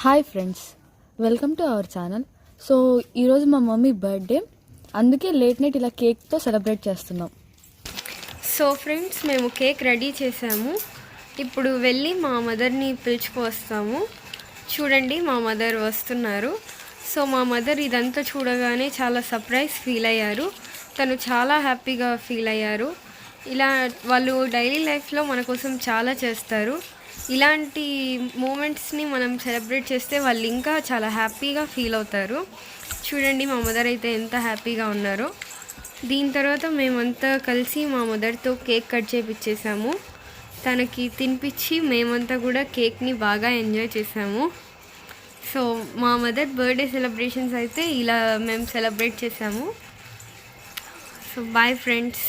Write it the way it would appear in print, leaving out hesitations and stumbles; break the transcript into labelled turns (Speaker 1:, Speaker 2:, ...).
Speaker 1: Hi friends, welcome to our channel. So ఈరోజు మా mummy birthday, అందుకే లేట్ నైట్ ఇలా కేక్తో సెలబ్రేట్ చేస్తున్నాం.
Speaker 2: సో ఫ్రెండ్స్, మేము కేక్ రెడీ చేసాము. ఇప్పుడు వెళ్ళి మా మదర్ని పిలుచుకువస్తాము. చూడండి, మా మదర్ వస్తున్నారు. సో మా మదర్ ఇదంతా చూడగానే చాలా సర్ప్రైజ్ ఫీల్ అయ్యారు. తను చాలా హ్యాపీగా ఫీల్ అయ్యారు. ఇలా వాళ్ళు డైలీ లైఫ్లో మన కోసం చాలా చేస్తారు. ఇలాంటి మూమెంట్స్ని మనం సెలబ్రేట్ చేస్తే వాళ్ళు ఇంకా చాలా హ్యాపీగా ఫీల్ అవుతారు. చూడండి, మా మదర్ అయితే ఎంత హ్యాపీగా ఉన్నారో. దీని తర్వాత మేమంతా కలిసి మా మదర్తో కేక్ కట్ చేపించేసాము. తనకి తినిపించి మేమంతా కూడా కేక్ని బాగా ఎంజాయ్ చేసాము. సో మా మదర్ బర్త్డే సెలబ్రేషన్స్ అయితే ఇలా మేము సెలబ్రేట్ చేసాము. So boy friends.